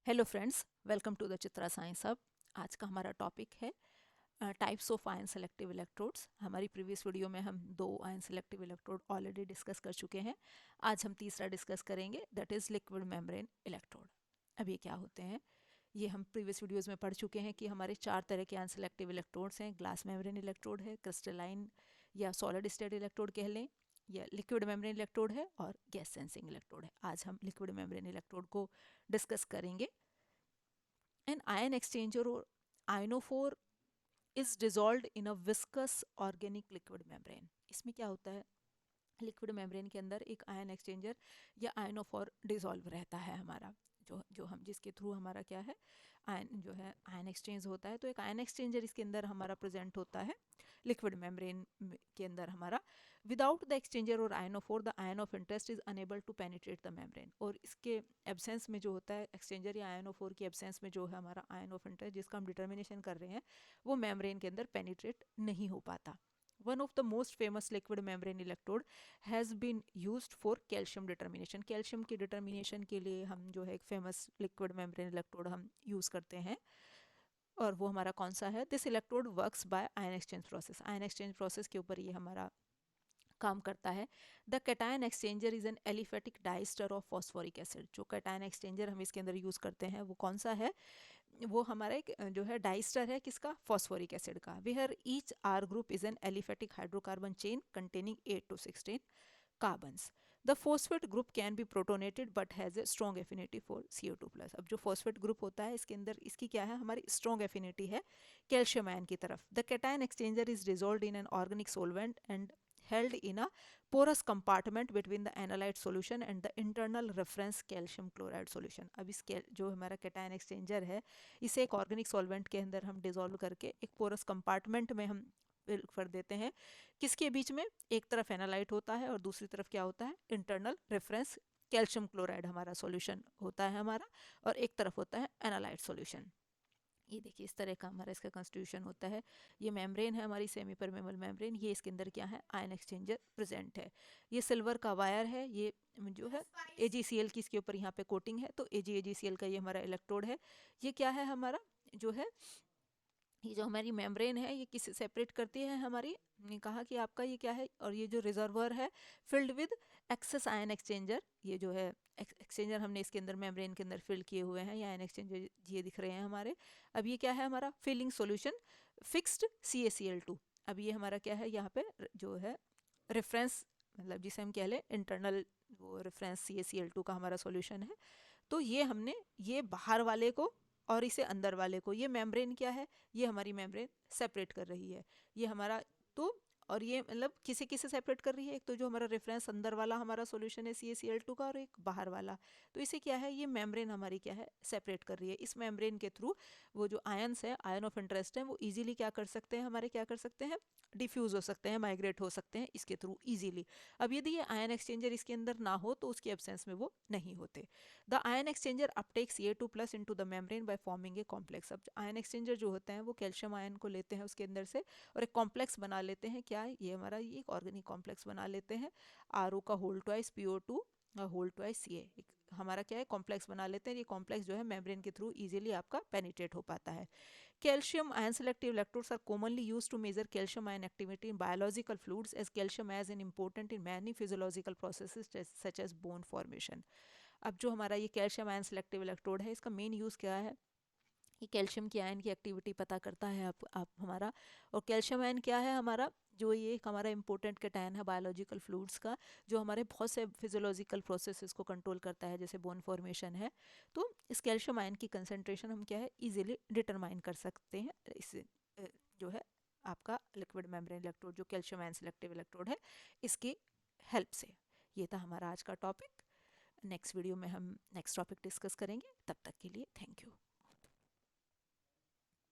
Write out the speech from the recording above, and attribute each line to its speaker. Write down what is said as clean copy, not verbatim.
Speaker 1: Hello friends, welcome to the Chitra science hub. आज का हमारा टॉपिक है types of ion selective electrodes. हमारी प्रीवियस वीडियो में हम 2 ion selective electrode already discuss कर चुके हैं। आज हम तीसरा डिस्कस करेंगे, that is liquid membrane electrode. अब ये क्या होते हैं, ये हम प्रीवियस वीडियोज़ में पढ़ चुके हैं कि हमारे 4 तरह के आयन सेलेक्टिव इलेक्ट्रोड्स हैं। ग्लास मेम्ब्रेन इलेक्ट्रोड है, क्रिस्टलाइन या सॉलिड स्टेट इलेक्ट्रोड कह लें, या लिक्विड मेम्ब्रेन इलेक्ट्रोड है, और गैस सेंसिंग इलेक्ट्रोड है। आज हम लिक्विड मेम्ब्रेन इलेक्ट्रोड को डिस्कस करेंगे। An ion exchanger or ionophore is dissolved in a viscous organic liquid membrane. इसमें क्या होता है, लिक्विड मेम्ब्रेन के अंदर एक आयन एक्सचेंजर या आयनोफोर डिसॉल्व रहता है हमारा, जो हम जिसके थ्रू हमारा क्या है, आयन जो है आयन एक्सचेंज होता है। तो एक आयन एक्सचेंजर इसके अंदर हमारा प्रेजेंट होता है लिक्विड मेम्ब्रेन के अंदर हमारा। विदाउट द एक्सचेंजर और ionophore the ion of interest is unable to penetrate the membrane. और इसके एब्सेंस में जो होता है एक्सचेंजर या आयनोफोर की एब्सेंस में जो है हमारा आयन ऑफ इंटरेस्ट, जिसका हम डिटर्मिनेशन कर रहे हैं, वो मेम्ब्रेन के अंदर पेनिट्रेट नहीं हो पाता। One of the most famous liquid membrane electrode has been used for calcium determination. Calcium की डिटर्मिनेशन के लिए हम जो है एक फेमस लिक्विड मेम्ब्रेन इलेक्ट्रोड हम यूज़ करते हैं, और वो हमारा कौन सा है। This electrode works by ion exchange process. Ion exchange process के ऊपर ये हमारा काम करता है। The cation exchanger is an aliphatic diester of phosphoric acid. जो कैटायन एक्सचेंजर हम इसके अंदर यूज़ करते हैं वो कौन सा है, वो हमारा एक जो है डाइस्टर है, किसका, फॉस्फोरिक एसिड का। Where each R group is an aliphatic hydrocarbon chain containing 8 to 16 carbons. The phosphate group can be protonated but has a strong affinity for CO2+। अब जो फॉस्फेट ग्रुप होता है इसके अंदर इसकी क्या है, हमारी स्ट्रॉन्ग एफिनिटी है कैल्शियम आयन की तरफ। The cation exchanger is dissolved in an organic solvent and held in a porous compartment between the analyte solution and the internal reference calcium chloride solution। अब इस जो हमारा कैटायन एक्सचेंजर है, इसे एक ऑर्गेनिक सॉल्वेंट के अंदर हम डिजोल्व करके एक पोरस कंपार्टमेंट में हम कर देते हैं। किसके बीच में, एक तरफ एनालाइट होता है और दूसरी तरफ क्या होता है, इंटरनल रेफरेंस कैल्शियम क्लोराइड हमारा सॉल्यूशन होता है हमारा, और एक तरफ होता है एनालाइट सॉल्यूशन। ये देखिए इस तरह का हमारा इसका कंस्टिट्यूशन होता है। ये मेम्ब्रेन है हमारी सेमी परमेबल मेम्ब्रेन। ये इसके अंदर क्या है, आयन एक्सचेंजर प्रेजेंट है। ये सिल्वर का वायर है, ये जो है AgCl की इसके ऊपर यहाँ पे कोटिंग है, तो AgCl का ये हमारा इलेक्ट्रोड है। ये क्या है हमारा, जो है ये जो हमारी मेम्ब्रेन है ये किस सेपरेट करती है हमारी, ने कहा कि आपका ये क्या है, और ये जो रिजर्वर है filled with excess ion exchanger. ये जो है एक्सचेंजर हमने इसके अंदर मेम्ब्रेन के अंदर फिल किए हुए हैं, ये आयन एक्सचेंजर ये दिख रहे हैं हमारे। अब ये क्या है हमारा, फिलिंग सॉल्यूशन फिक्स्ड CaCl2। अब ये हमारा क्या है, यहाँ पे जो है रेफरेंस, मतलब जिसे हम कह लें इंटरनल वो रेफरेंस CaCl2 का हमारा सॉल्यूशन है। तो ये हमने ये बाहर वाले को और इसे अंदर वाले को, ये मेम्ब्रेन क्या है, ये हमारी मेम्ब्रेन सेपरेट कर रही है। ये हमारा तो, और ये मतलब किसे किसे सेपरेट कर रही है, एक तो जो हमारा रेफरेंस अंदर वाला हमारा सॉल्यूशन है CaCl2 का, और एक बाहर वाला। तो इसे क्या है, ये मेम्ब्रेन हमारी क्या है, सेपरेट कर रही है। इस मेम्ब्रेन के थ्रू वो जो आयंस है, आयन ऑफ इंटरेस्ट है, वो इजीली क्या कर सकते हैं, हमारे क्या कर सकते हैं, डिफ्यूज हो सकते हैं, माइग्रेट हो सकते हैं इसके थ्रू इजीली। अब यदि ये आयन एक्सचेंजर इसके अंदर ना हो तो उसकी एब्सेंस में वो नहीं होते। The ion exchanger uptakes Ca2+ into the membrane by forming a complex. अब आयन एक्सचेंजर जो होते हैं वो कैल्शियम आयन को लेते हैं उसके अंदर से और एक कॉम्प्लेक्स बना लेते हैं। क्या ये हमारा, ये एक ऑर्गेनिक कॉम्प्लेक्स बना लेते हैं, RO का whole twice PO2 whole twice Ca। एक हमारा क्या है, कॉम्प्लेक्स बना लेते हैं। ये कॉम्प्लेक्स जो है मेम्ब्रेन के थ्रू इजीली आपका पेनिट्रेट हो पाता है। Calcium ion selective electrodes are commonly used to measure calcium ion activity in biological fluids, as calcium is important in many physiological processes such as bone formation। अब जो हमारा ये calcium ion selective electrode है, इसका main use क्या है, ये calcium की आयन की एक्टिविटी पता करता है आप हमारा। और कैल्शियम आयन क्या है हमारा, जो ये एक हमारा इंपॉर्टेंट कैटायन है बायोलॉजिकल फ्लूइड्स का, जो हमारे बहुत से फिजियोलॉजिकल प्रोसेसेस को कंट्रोल करता है, जैसे बोन फॉर्मेशन है। तो इस कैल्शियम आयन की कंसंट्रेशन हम क्या है, इजीली डिटरमाइन कर सकते हैं इस जो है आपका लिक्विड मेम्ब्रेन इलेक्ट्रोड, जो कैल्शियम आयन सेलेक्टिव इलेक्ट्रोड है, इसकी हेल्प से। ये था हमारा आज का टॉपिक। नेक्स्ट वीडियो में हम नेक्स्ट टॉपिक डिस्कस करेंगे। तब तक के लिए थैंक यू।